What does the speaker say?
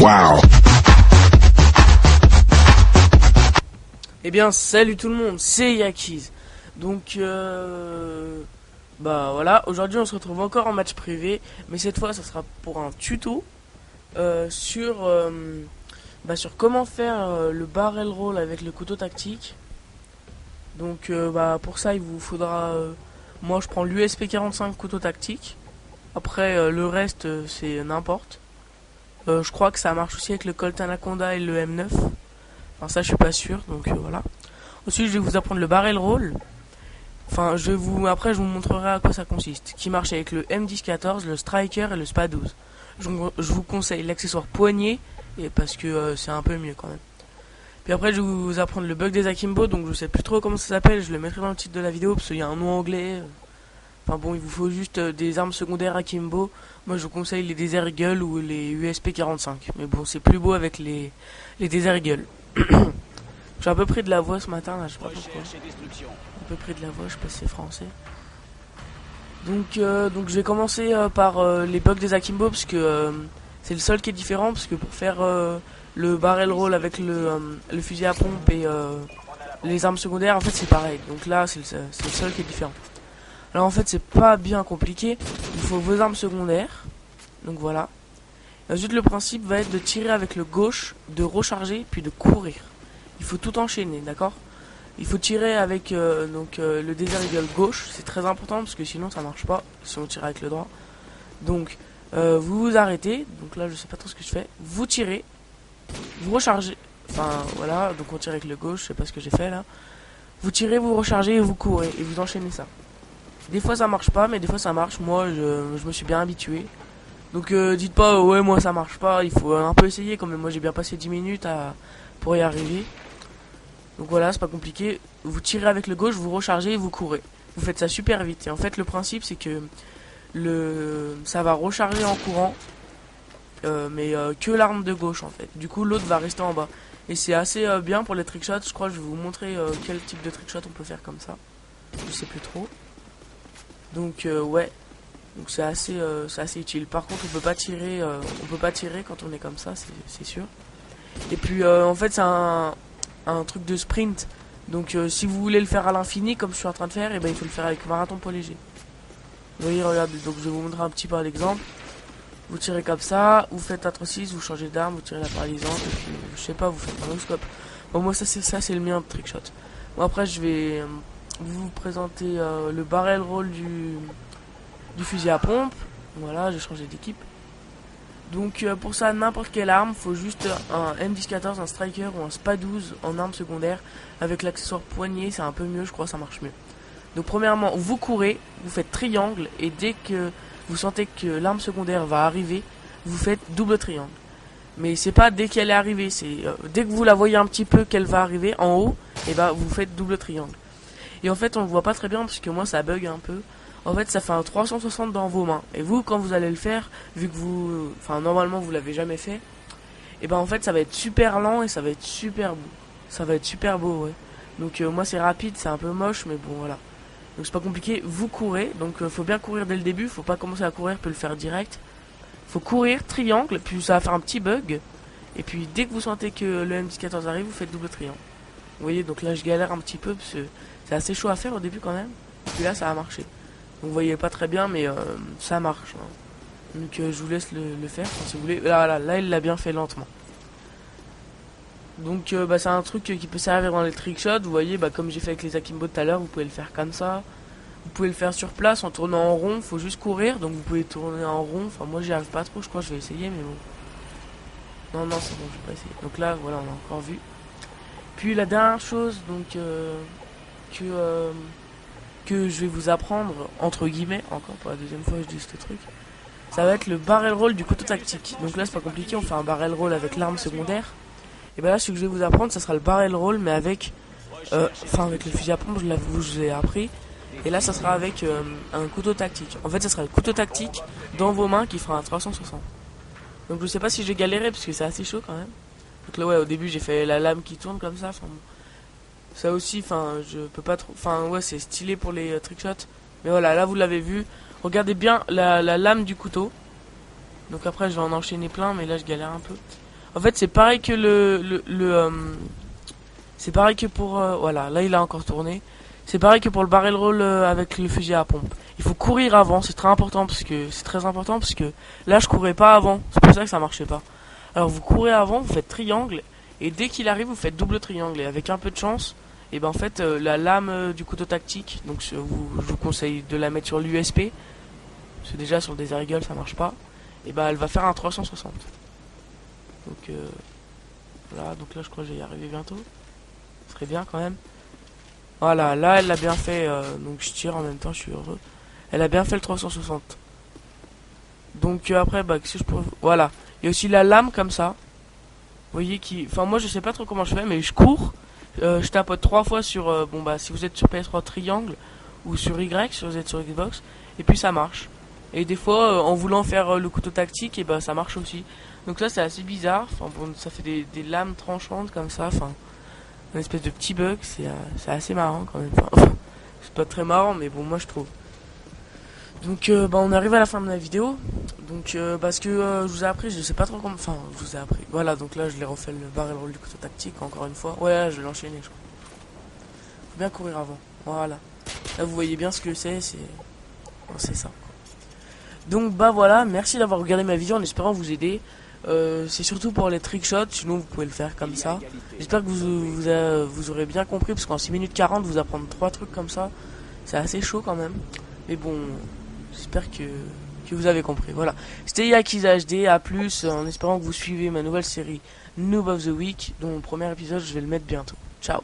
Wow. Eh bien, salut tout le monde, c'est Yakiz. Donc, bah voilà, aujourd'hui on se retrouve encore en match privé, mais cette fois ça sera pour un tuto sur comment faire le barrel roll avec le couteau tactique. Donc, pour ça il vous faudra, moi je prends l'USP 45 couteau tactique. Après le reste c'est n'importe. Je crois que ça marche aussi avec le Colt Anaconda et le M9. Enfin ça je suis pas sûr, donc voilà. Ensuite je vais vous apprendre le barrel roll. Enfin après je vous montrerai à quoi ça consiste. Qui marche avec le M10-14, le Striker et le SPA-12. Je vous conseille l'accessoire poignet et parce que c'est un peu mieux quand même. Puis après je vais vous apprendre le bug des Akimbo, donc je sais plus trop comment ça s'appelle, je le mettrai dans le titre de la vidéo parce qu'il y a un nom anglais. Enfin bon, il vous faut juste des armes secondaires Akimbo. Moi je vous conseille les Desert Eagle ou les USP 45. Mais bon, c'est plus beau avec les Desert Eagle. J'ai un peu pris de la voix ce matin là, je sais pas pourquoi. Un peu pris de la voix, je sais pas si c'est français. Donc je vais commencer par les bugs des Akimbo parce que c'est le seul qui est différent, parce que pour faire le barrel roll avec le fusil à pompe et les armes secondaires, en fait c'est pareil. Donc là c'est le seul qui est différent. Alors en fait c'est pas bien compliqué, il faut vos armes secondaires. Donc voilà. Ensuite le principe va être de tirer avec le gauche, de recharger puis de courir. Il faut tout enchaîner, d'accord? Il faut tirer avec le Desert Eagle gauche, c'est très important parce que sinon ça marche pas si on tire avec le droit. Donc vous vous arrêtez, donc là je sais pas trop ce que je fais, vous tirez, vous rechargez, enfin voilà, donc on tire avec le gauche, je sais pas ce que j'ai fait là. Vous tirez, vous rechargez et vous courez et vous enchaînez ça. Des fois ça marche pas, mais des fois ça marche, moi je me suis bien habitué. Donc dites pas ouais moi ça marche pas, il faut un peu essayer quand même, moi j'ai bien passé 10 minutes pour y arriver. Donc voilà, c'est pas compliqué. Vous tirez avec le gauche, vous rechargez et vous courez. Vous faites ça super vite. Et en fait, le principe, c'est que ça va recharger en courant, mais que l'arme de gauche en fait. Du coup, l'autre va rester en bas. Et c'est assez bien pour les trickshots. Je crois que je vais vous montrer quel type de trickshot on peut faire comme ça. Je sais plus trop. Donc ouais. Donc c'est assez utile. Par contre, on peut pas tirer quand on est comme ça, c'est sûr. Et puis en fait, c'est un truc de sprint. Donc si vous voulez le faire à l'infini comme je suis en train de faire, et ben il faut le faire avec marathon poids léger. Vous voyez, regardez, donc je vais vous montrer un petit par l'exemple. Vous tirez comme ça, vous faites un 3-6, vous changez d'arme, vous tirez la paralysante, et puis je sais pas, vous faites un no-scope. Bon, moi ça c'est le mien trickshot. Bon, après je vais vous présenter le barrel roll du fusil à pompe. Voilà, j'ai changé d'équipe. Donc pour ça, n'importe quelle arme, faut juste un M10-14, un Striker ou un SPA-12 en arme secondaire. Avec l'accessoire poignet, c'est un peu mieux, je crois, ça marche mieux. Donc premièrement, vous courez, vous faites triangle, et dès que vous sentez que l'arme secondaire va arriver, vous faites double triangle. Mais c'est pas dès qu'elle est arrivée, c'est dès que vous la voyez un petit peu qu'elle va arriver en haut, et bah vous faites double triangle. Et en fait on le voit pas très bien parce que moi ça bug un peu. En fait ça fait un 360 dans vos mains. Et vous quand vous allez le faire, vu que normalement vous l'avez jamais fait, et ben en fait ça va être super lent et ça va être super beau. Ça va être super beau, ouais. Donc moi c'est rapide, c'est un peu moche, mais bon voilà. Donc c'est pas compliqué, vous courez, donc faut bien courir dès le début, faut pas commencer à courir puis le faire direct. Faut courir, triangle, puis ça va faire un petit bug. Et puis dès que vous sentez que le M10-14 arrive, vous faites double triangle. Vous voyez, donc là je galère un petit peu parce que c'est assez chaud à faire au début quand même. Puis là ça a marché. Donc vous voyez pas très bien, mais ça marche. Hein. Donc je vous laisse le faire si vous voulez. Là il l'a bien fait lentement. Donc c'est un truc qui peut servir dans les trickshots. Vous voyez, comme j'ai fait avec les Akimbo tout à l'heure, vous pouvez le faire comme ça. Vous pouvez le faire sur place en tournant en rond. Faut juste courir, donc vous pouvez tourner en rond. Enfin moi j'y arrive pas trop, je crois que je vais essayer, mais bon. Non c'est bon, je vais pas essayer. Donc là voilà, on a encore vu. Puis la dernière chose donc que je vais vous apprendre, entre guillemets, encore pour la deuxième fois je dis ce truc, ça va être le barrel roll du couteau tactique. Donc là c'est pas compliqué, on fait un barrel roll avec l'arme secondaire. Et là ce que je vais vous apprendre, ça sera le barrel roll mais avec avec le fusil à pompe, je vous ai appris. Et là ça sera avec un couteau tactique. En fait ça sera le couteau tactique dans vos mains qui fera un 360. Donc je sais pas si j'ai galéré parce que c'est assez chaud quand même. Donc là ouais, au début j'ai fait la lame qui tourne comme ça. Ça aussi, je peux pas trop. Ouais, c'est stylé pour les trickshots. Mais voilà, là vous l'avez vu. Regardez bien la lame du couteau. Donc après, je vais en enchaîner plein, mais là je galère un peu. En fait, c'est pareil que c'est pareil que pour... voilà, là il a encore tourné. C'est pareil que pour le barrel roll avec le fusil à pompe. Il faut courir avant, c'est très important parce que là je courais pas avant, c'est pour ça que ça marchait pas. Alors vous courez avant, vous faites triangle et dès qu'il arrive vous faites double triangle et avec un peu de chance, et ben en fait la lame du couteau tactique, donc je vous conseille de la mettre sur l'USP, parce que déjà sur le Desert Eagle ça marche pas, et ben elle va faire un 360. Donc voilà, donc là je crois que je vais y arriver bientôt. Ce serait bien quand même. Voilà, là elle l'a bien fait, donc je tire en même temps, je suis heureux. Elle a bien fait le 360. Donc après, bah, qu'est-ce que je pourrais... Voilà, il y a aussi la lame comme ça. Vous voyez qui... Enfin moi je sais pas trop comment je fais, mais je cours. Je tapote 3 fois sur... bon bah si vous êtes sur PS3 triangle, ou sur Y, si vous êtes sur Xbox, et puis ça marche. Et des fois, en voulant faire le couteau tactique, et bah ça marche aussi. Donc ça c'est assez bizarre, enfin bon, ça fait des lames tranchantes comme ça, enfin... une espèce de petit bug, c'est assez marrant quand même. Enfin, c'est pas très marrant, mais bon, moi je trouve. Donc, bah, on arrive à la fin de la vidéo. Donc, parce que je vous ai appris, je sais pas trop comment. Enfin, je vous ai appris. Voilà, donc là, je l'ai refait le barrel roll du couteau tactique encore une fois. Ouais, là, je vais l'enchaîner, je crois. Faut bien courir avant. Voilà. Là, vous voyez bien ce que c'est. C'est ça. Donc, bah voilà. Merci d'avoir regardé ma vidéo en espérant vous aider. C'est surtout pour les trickshots, sinon vous pouvez le faire comme ça. J'espère que vous aurez bien compris, parce qu'en 6 minutes 40 vous apprendre 3 trucs comme ça, c'est assez chaud quand même. Mais bon, j'espère que vous avez compris. Voilà, c'était Yakiz HD, à plus, en espérant que vous suivez ma nouvelle série Noob of the Week, dont le premier épisode je vais le mettre bientôt. Ciao.